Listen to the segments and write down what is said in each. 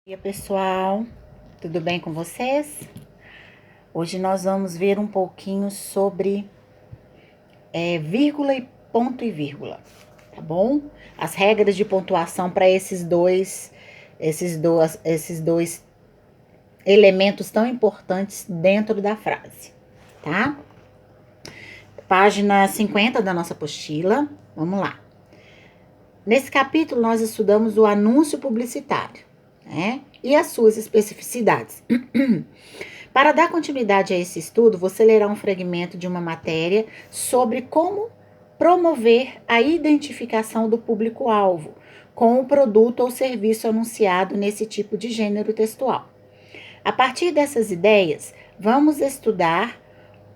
Bom dia, pessoal, tudo bem com vocês? Hoje nós vamos ver um pouquinho sobre vírgula e ponto e vírgula, tá bom? As regras de pontuação para esses dois elementos tão importantes dentro da frase, tá? Página 50 da nossa apostila, vamos lá. Nesse capítulo nós estudamos o anúncio publicitário, né? E as suas especificidades. Para dar continuidade a esse estudo, você lerá um fragmento de uma matéria sobre como promover a identificação do público-alvo com o produto ou serviço anunciado nesse tipo de gênero textual. A partir dessas ideias, vamos estudar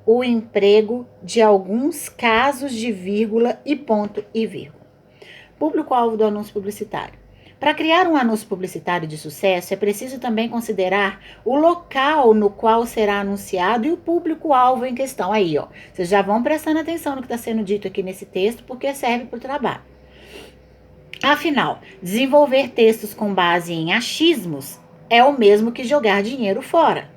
o emprego de alguns casos de vírgula e ponto e vírgula. Público-alvo do anúncio publicitário. Para criar um anúncio publicitário de sucesso, é preciso também considerar o local no qual será anunciado e o público-alvo em questão. Aí, ó, vocês já vão prestando atenção no que está sendo dito aqui nesse texto, porque serve para o trabalho. Afinal, desenvolver textos com base em achismos é o mesmo que jogar dinheiro fora.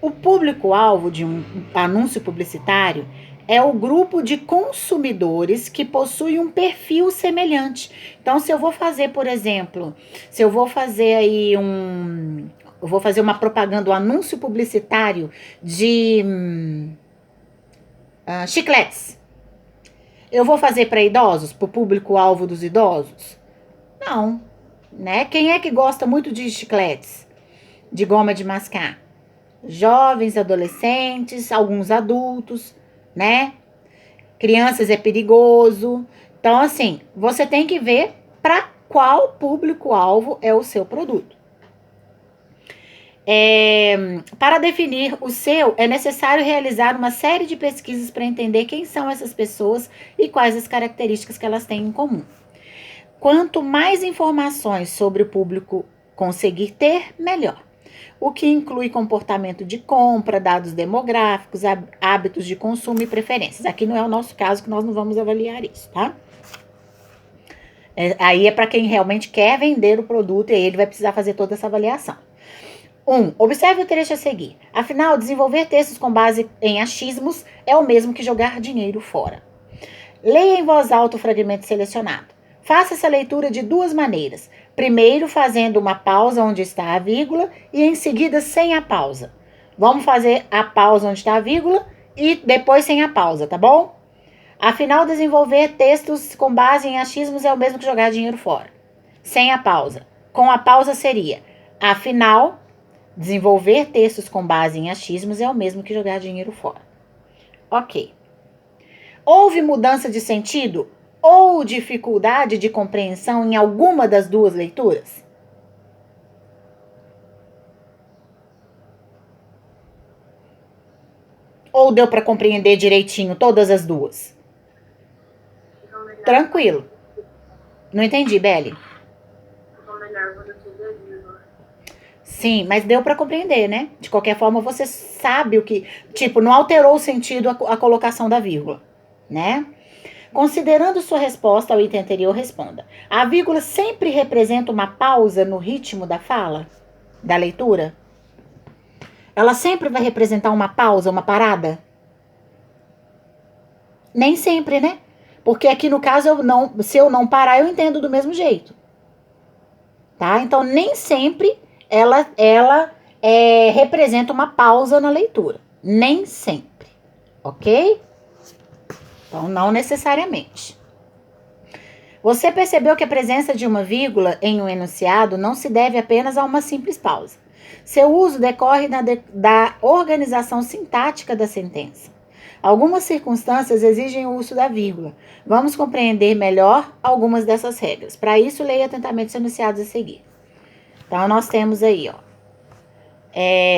O público-alvo de um anúncio publicitário é o grupo de consumidores que possui um perfil semelhante. Então, se eu vou fazer, por exemplo, eu vou fazer uma propaganda, um anúncio publicitário de chicletes. Eu vou fazer para idosos, para o público-alvo dos idosos? Não, né? Quem é que gosta muito de chicletes, de goma de mascar? Jovens, adolescentes, alguns adultos, né? Crianças é perigoso. Então, assim, você tem que ver para qual público-alvo é o seu produto. Para definir o seu, é necessário realizar uma série de pesquisas para entender quem são essas pessoas e quais as características que elas têm em comum. Quanto mais informações sobre o público conseguir ter, melhor. O que inclui comportamento de compra, dados demográficos, hábitos de consumo e preferências. Aqui não é o nosso caso, que nós não vamos avaliar isso, tá? Aí é para quem realmente quer vender o produto e aí ele vai precisar fazer toda essa avaliação. 1. Observe o trecho a seguir. Afinal, desenvolver textos com base em achismos é o mesmo que jogar dinheiro fora. Leia em voz alta o fragmento selecionado. Faça essa leitura de duas maneiras. Primeiro, fazendo uma pausa onde está a vírgula e em seguida sem a pausa. Vamos fazer a pausa onde está a vírgula e depois sem a pausa, tá bom? Afinal, desenvolver textos com base em achismos é o mesmo que jogar dinheiro fora. Sem a pausa. Com a pausa seria: afinal, desenvolver textos com base em achismos é o mesmo que jogar dinheiro fora. Ok. Houve mudança de sentido ou dificuldade de compreensão em alguma das duas leituras? Ou deu para compreender direitinho todas as duas? Tranquilo. Não entendi, Beli. Sim, mas deu para compreender, né? De qualquer forma, você sabe o que... Tipo, não alterou o sentido a colocação da vírgula, né? Considerando sua resposta ao item anterior, responda. A vírgula sempre representa uma pausa no ritmo da fala, da leitura? Ela sempre vai representar uma pausa, uma parada? Nem sempre, né? Porque aqui no caso, se eu não parar, eu entendo do mesmo jeito. Tá? Então, nem sempre ela representa uma pausa na leitura. Nem sempre. Ok? Então, não necessariamente. Você percebeu que a presença de uma vírgula em um enunciado não se deve apenas a uma simples pausa. Seu uso decorre da organização sintática da sentença. Algumas circunstâncias exigem o uso da vírgula. Vamos compreender melhor algumas dessas regras. Para isso, leia atentamente os enunciados a seguir. Então, nós temos aí, ó,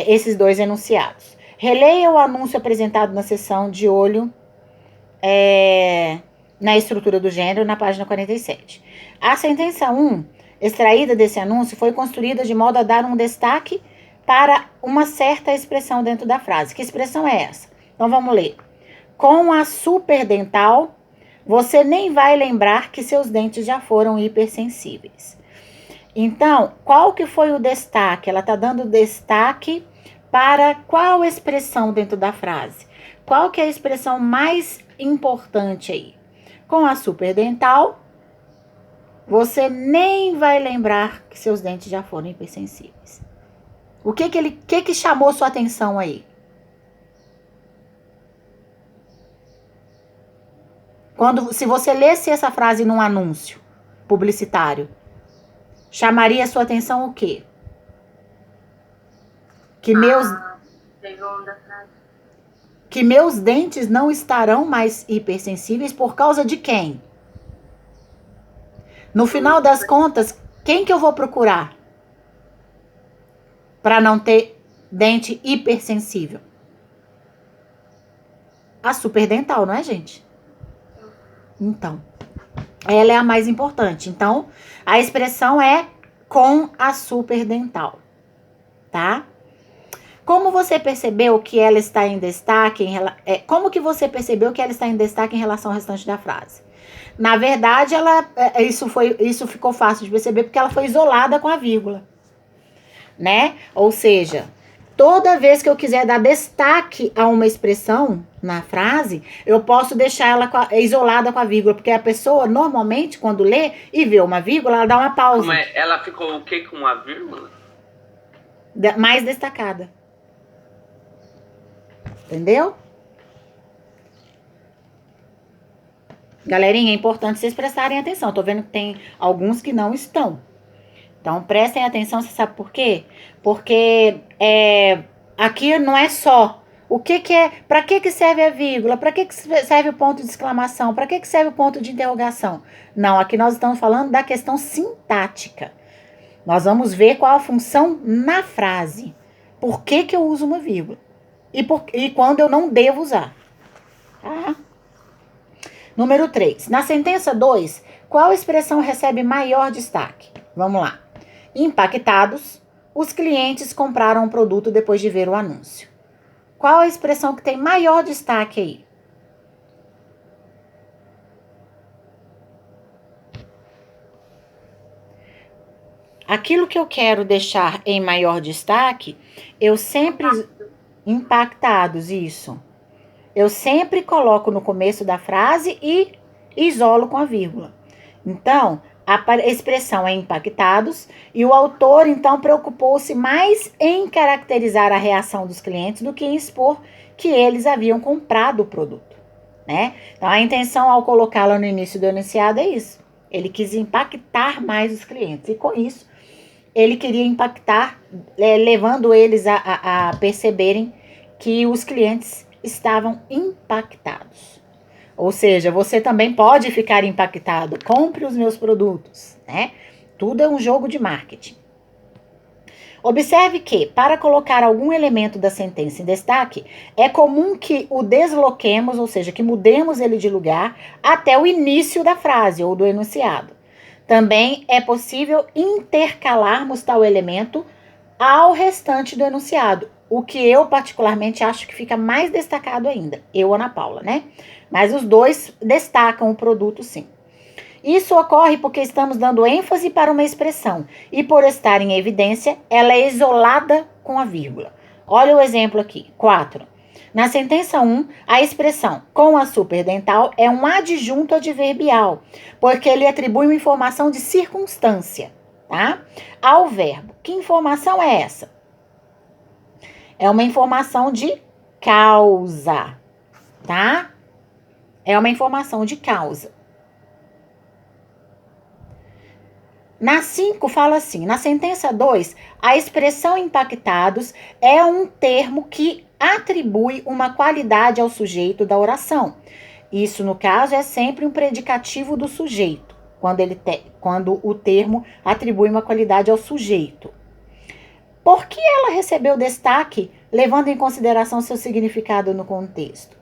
esses dois enunciados. Releia o anúncio apresentado na seção de olho na estrutura do gênero, na página 47. A sentença 1, extraída desse anúncio, foi construída de modo a dar um destaque para uma certa expressão dentro da frase. Que expressão é essa? Então, vamos ler. Com a superdental, você nem vai lembrar que seus dentes já foram hipersensíveis. Então, qual que foi o destaque? Ela está dando destaque para qual expressão dentro da frase? Qual que é a expressão mais importante aí? Com a superdental, você nem vai lembrar que seus dentes já foram hipersensíveis. O que chamou sua atenção aí? Se você lesse essa frase num anúncio publicitário, chamaria sua atenção o quê? Que meus dentes não estarão mais hipersensíveis por causa de quem? No final das contas, quem que eu vou procurar para não ter dente hipersensível? A superdental, não é, gente? Então, ela é a mais importante. Então, a expressão é com a superdental, tá? Como você percebeu que ela está em destaque como que você percebeu que ela está em destaque em relação ao restante da frase? Na verdade, isso ficou fácil de perceber porque ela foi isolada com a vírgula, né? Ou seja, toda vez que eu quiser dar destaque a uma expressão na frase, eu posso deixar ela isolada com a vírgula, porque a pessoa, normalmente, quando lê e vê uma vírgula, ela dá uma pausa. Ela ficou o quê com uma vírgula? Mais destacada. Entendeu? Galerinha, é importante vocês prestarem atenção. Tô vendo que tem alguns que não estão. Então, prestem atenção, você sabe por quê? Porque aqui não é só o que é, para que serve a vírgula, para que serve o ponto de exclamação, para que serve o ponto de interrogação. Não, aqui nós estamos falando da questão sintática. Nós vamos ver qual a função na frase. Por que eu uso uma vírgula? E quando eu não devo usar. Tá? Número 3. Na sentença 2, qual expressão recebe maior destaque? Vamos lá. Impactados, os clientes compraram o produto depois de ver o anúncio. Qual a expressão que tem maior destaque aí? Aquilo que eu quero deixar em maior destaque, eu sempre... Impactados, isso. Eu sempre coloco no começo da frase e isolo com a vírgula. Então, a expressão é impactados e o autor, então, preocupou-se mais em caracterizar a reação dos clientes do que em expor que eles haviam comprado o produto, né? Então, a intenção ao colocá-la no início do enunciado é isso. Ele quis impactar mais os clientes e, com isso, ele queria impactar, levando eles a perceberem que os clientes estavam impactados. Ou seja, você também pode ficar impactado. Compre os meus produtos, né? Tudo é um jogo de marketing. Observe que, para colocar algum elemento da sentença em destaque, é comum que o desloquemos, ou seja, que mudemos ele de lugar até o início da frase ou do enunciado. Também é possível intercalarmos tal elemento ao restante do enunciado, o que eu particularmente acho que fica mais destacado ainda, eu, Ana Paula, né? Mas os dois destacam o produto, sim. Isso ocorre porque estamos dando ênfase para uma expressão e, por estar em evidência, ela é isolada com a vírgula. Olha o exemplo aqui, 4. Na sentença 1, a expressão com a superdental é um adjunto adverbial, porque ele atribui uma informação de circunstância, tá? Ao verbo. Que informação é essa? É uma informação de causa, tá? É uma informação de causa. Na 5 fala assim, na sentença 2, a expressão impactados é um termo que atribui uma qualidade ao sujeito da oração. Isso, no caso, é sempre um predicativo do sujeito, quando o termo atribui uma qualidade ao sujeito. Por que ela recebeu destaque, levando em consideração seu significado no contexto?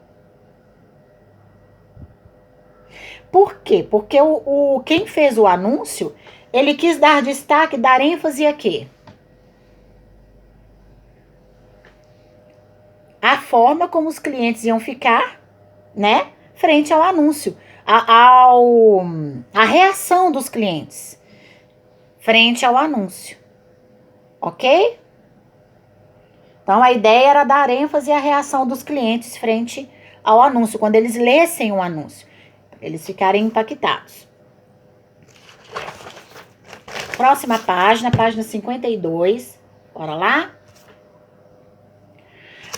Por quê? Porque quem fez o anúncio, ele quis dar destaque, dar ênfase a quê? A forma como os clientes iam ficar, né, frente ao anúncio, a reação dos clientes frente ao anúncio. Ok? Então, a ideia era dar ênfase à reação dos clientes frente ao anúncio, quando eles lessem o anúncio, eles ficarem impactados. Próxima página, página 52. Bora lá?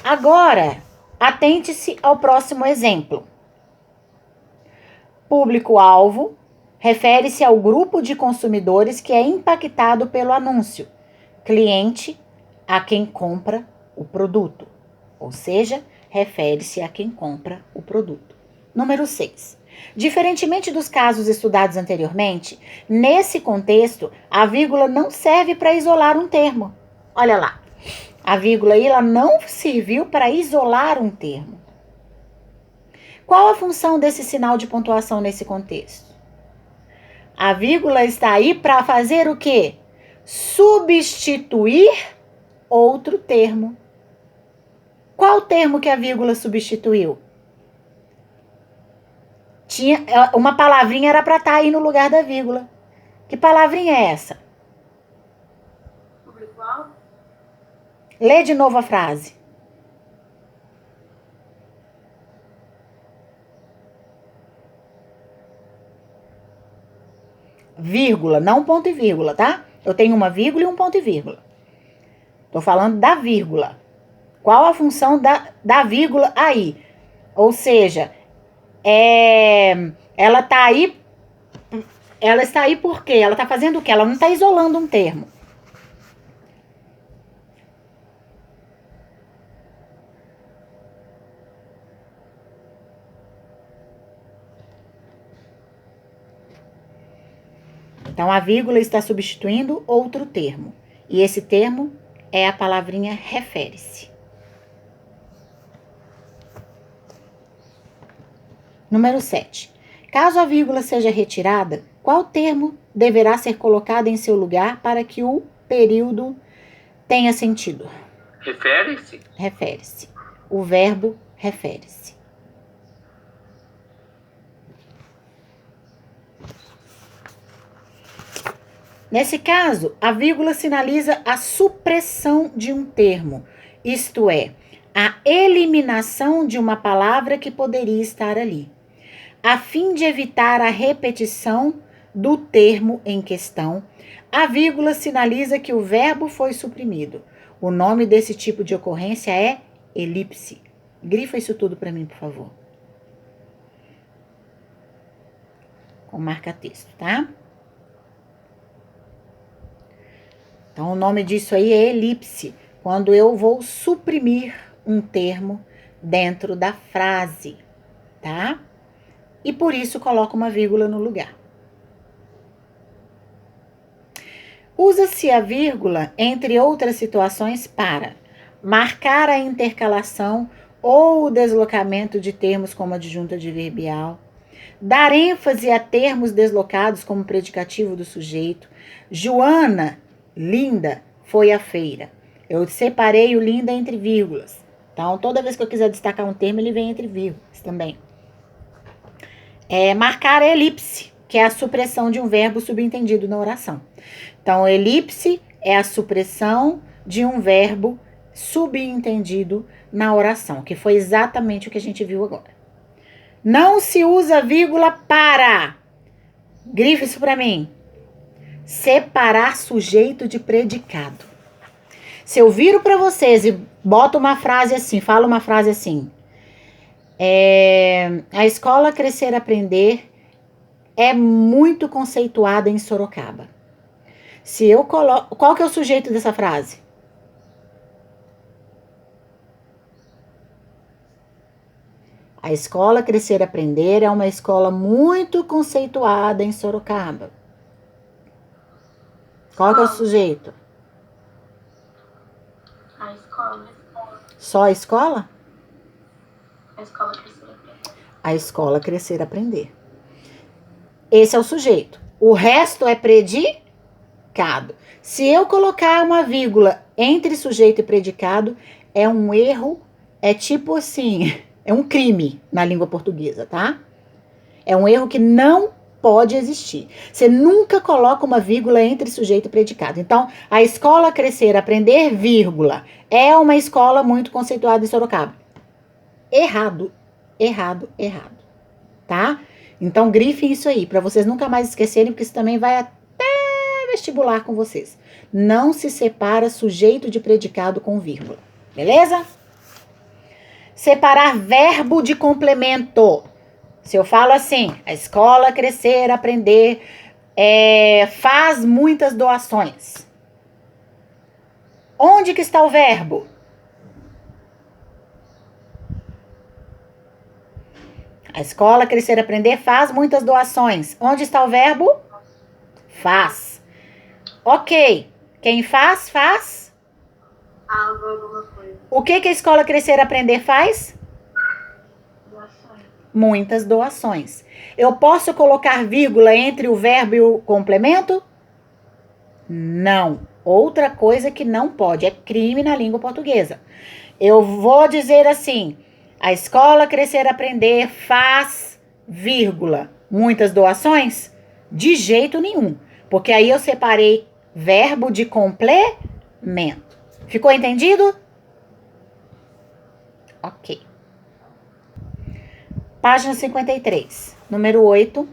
Agora, atente-se ao próximo exemplo. Público-alvo refere-se ao grupo de consumidores que é impactado pelo anúncio. Cliente, a quem compra o produto. Ou seja, refere-se a quem compra o produto. Número 6. Diferentemente dos casos estudados anteriormente, nesse contexto, a vírgula não serve para isolar um termo. Olha lá, a vírgula aí, ela não serviu para isolar um termo. Qual a função desse sinal de pontuação nesse contexto? A vírgula está aí para fazer o quê? Substituir outro termo. Qual termo que a vírgula substituiu? Uma palavrinha era para estar aí no lugar da vírgula. Que palavrinha é essa? Público-alvo. Lê de novo a frase. Vírgula, não ponto e vírgula, tá? Eu tenho uma vírgula e um ponto e vírgula. Tô falando da vírgula. Qual a função da vírgula aí? Ou seja, ela tá aí. Ela está aí por quê? Ela tá fazendo o quê? Ela não tá isolando um termo. Então, a vírgula está substituindo outro termo. E esse termo é a palavrinha refere-se. Número 7. Caso a vírgula seja retirada, qual termo deverá ser colocado em seu lugar para que o período tenha sentido? Refere-se? Refere-se. O verbo refere-se. Nesse caso, a vírgula sinaliza a supressão de um termo, isto é, a eliminação de uma palavra que poderia estar ali, a fim de evitar a repetição do termo em questão. A vírgula sinaliza que o verbo foi suprimido. O nome desse tipo de ocorrência é elipse. Grifa isso tudo para mim, por favor. Com marca-texto, tá? Então, o nome disso aí é elipse, quando eu vou suprimir um termo dentro da frase, tá? E por isso coloco uma vírgula no lugar. Usa-se a vírgula, entre outras situações, para marcar a intercalação ou o deslocamento de termos como adjunto adverbial, dar ênfase a termos deslocados como predicativo do sujeito. Joana, linda, foi à feira. Eu separei o linda entre vírgulas. Então, toda vez que eu quiser destacar um termo, ele vem entre vírgulas também. Marcar a elipse, que é a supressão de um verbo subentendido na oração. Então, elipse é a supressão de um verbo subentendido na oração, que foi exatamente o que a gente viu agora. Não se usa vírgula para, grife isso para mim, separar sujeito de predicado. Se eu viro para vocês e boto uma frase assim, falo uma frase assim, a escola Crescer Aprender é muito conceituada em Sorocaba. Se eu coloco, qual que é o sujeito dessa frase? A escola Crescer Aprender é uma escola muito conceituada em Sorocaba. Qual que é o sujeito? A escola. Só a escola? A escola Crescer Aprender. A escola Crescer Aprender. Esse é o sujeito. O resto é predicado. Se eu colocar uma vírgula entre sujeito e predicado, é um erro, é tipo assim, é um crime na língua portuguesa, tá? É um erro que não pode existir. Você nunca coloca uma vírgula entre sujeito e predicado. Então, a escola Crescer, Aprender, vírgula, é uma escola muito conceituada em Sorocaba. Errado, errado, errado, tá? Então, grifem isso aí, para vocês nunca mais esquecerem, porque isso também vai até vestibular com vocês. Não se separa sujeito de predicado com vírgula, beleza? Separar verbo de complemento. Se eu falo assim, a escola Crescer, Aprender, faz muitas doações. Onde que está o verbo? A escola Crescer, Aprender faz muitas doações. Onde está o verbo? Faz. Ok. Quem faz, faz? Alguma coisa. O que a escola Crescer, Aprender faz? Doações. Muitas doações. Eu posso colocar vírgula entre o verbo e o complemento? Não. Outra coisa que não pode. É crime na língua portuguesa. Eu vou dizer assim... A escola Crescer, Aprender faz, vírgula, muitas doações? De jeito nenhum. Porque aí eu separei verbo de complemento. Ficou entendido? Ok. Página 53, número 8.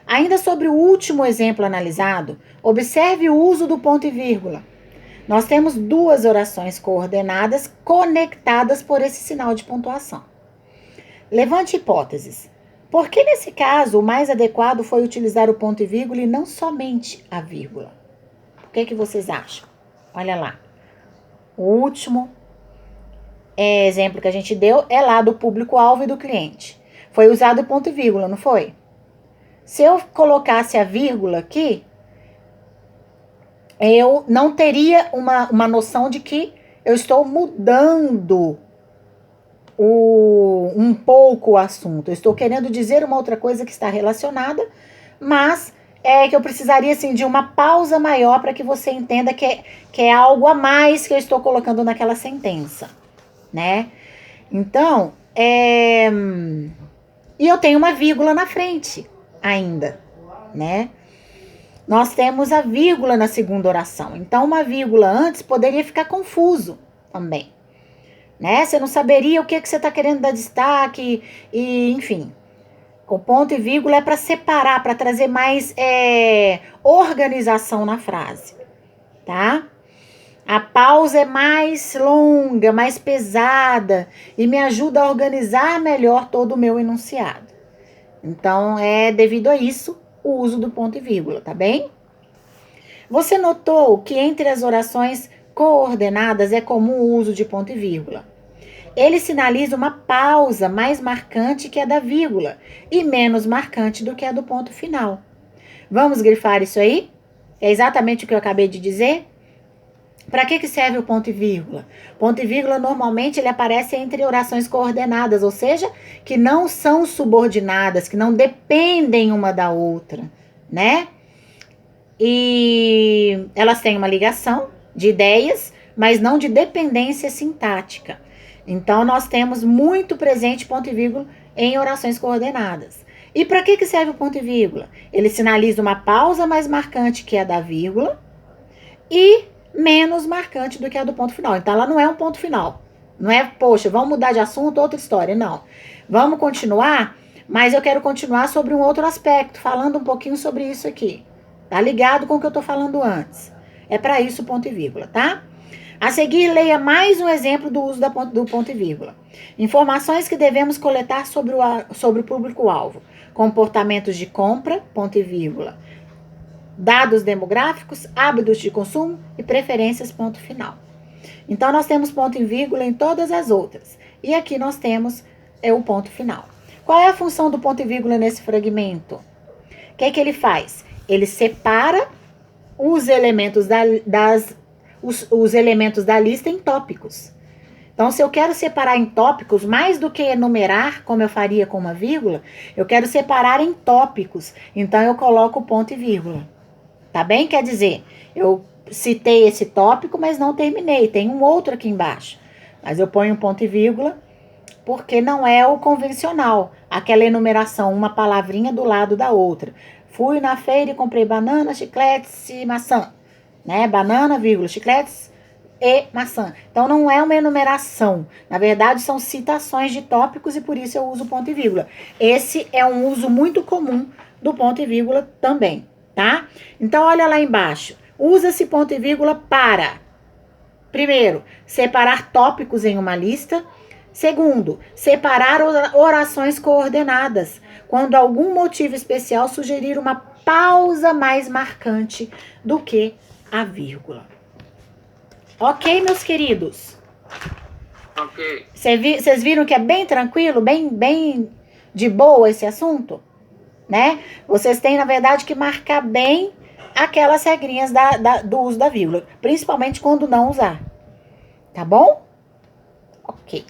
Ainda sobre o último exemplo analisado, observe o uso do ponto e vírgula. Nós temos duas orações coordenadas conectadas por esse sinal de pontuação. Levante hipóteses. Por que nesse caso o mais adequado foi utilizar o ponto e vírgula e não somente a vírgula? O que vocês acham? Olha lá. O último exemplo que a gente deu é lá do público-alvo e do cliente. Foi usado o ponto e vírgula, não foi? Se eu colocasse a vírgula aqui, eu não teria uma noção de que eu estou mudando um pouco o assunto. Eu estou querendo dizer uma outra coisa que está relacionada, mas que eu precisaria assim, de uma pausa maior para que você entenda que é algo a mais que eu estou colocando naquela sentença, né? Então, e eu tenho uma vírgula na frente ainda, né? Nós temos a vírgula na segunda oração. Então, uma vírgula antes poderia ficar confuso também, né? Você não saberia o que você está querendo dar destaque, e enfim. O ponto e vírgula é para separar, para trazer mais organização na frase, tá? A pausa é mais longa, mais pesada e me ajuda a organizar melhor todo o meu enunciado. Então, é devido a isso o uso do ponto e vírgula, tá bem? Você notou que entre as orações coordenadas é comum o uso de ponto e vírgula. Ele sinaliza uma pausa mais marcante que a da vírgula e menos marcante do que a do ponto final. Vamos grifar isso aí? É exatamente o que eu acabei de dizer? Para que serve o ponto e vírgula? Ponto e vírgula normalmente ele aparece entre orações coordenadas, ou seja, que não são subordinadas, que não dependem uma da outra, né? E elas têm uma ligação de ideias, mas não de dependência sintática. Então, nós temos muito presente ponto e vírgula em orações coordenadas. E para que serve o ponto e vírgula? Ele sinaliza uma pausa mais marcante que a da vírgula e menos marcante do que a do ponto final. Então, ela não é um ponto final. Não é, poxa, vamos mudar de assunto, outra história. Não. Vamos continuar, mas eu quero continuar sobre um outro aspecto, falando um pouquinho sobre isso aqui. Tá ligado com o que eu tô falando antes. É para isso o ponto e vírgula, tá? A seguir, leia mais um exemplo do uso do ponto e vírgula. Informações que devemos coletar sobre o público-alvo. Comportamentos de compra, ponto e vírgula. Dados demográficos, hábitos de consumo e preferências, ponto final. Então, nós temos ponto e vírgula em todas as outras. E aqui nós temos o ponto final. Qual é a função do ponto e vírgula nesse fragmento? O que ele faz? Ele separa os elementos os elementos da lista em tópicos. Então, se eu quero separar em tópicos, mais do que enumerar, como eu faria com uma vírgula, eu quero separar em tópicos. Então, eu coloco o ponto e vírgula. Tá bem? Quer dizer, eu citei esse tópico, mas não terminei. Tem um outro aqui embaixo. Mas eu ponho um ponto e vírgula porque não é o convencional, aquela enumeração, uma palavrinha do lado da outra. Fui na feira e comprei banana, chicletes e maçã, né? Banana, vírgula, chicletes e maçã. Então, não é uma enumeração. Na verdade, são citações de tópicos e por isso eu uso ponto e vírgula. Esse é um uso muito comum do ponto e vírgula também, tá? Então, olha lá embaixo. Usa-se ponto e vírgula para, primeiro, separar tópicos em uma lista. Segundo, separar orações coordenadas, quando algum motivo especial sugerir uma pausa mais marcante do que a vírgula. Ok, meus queridos? Ok. Vocês viram que é bem tranquilo, bem de boa esse assunto? Né? Vocês têm, na verdade, que marcar bem aquelas regrinhas do uso da vírgula, principalmente quando não usar. Tá bom? Ok.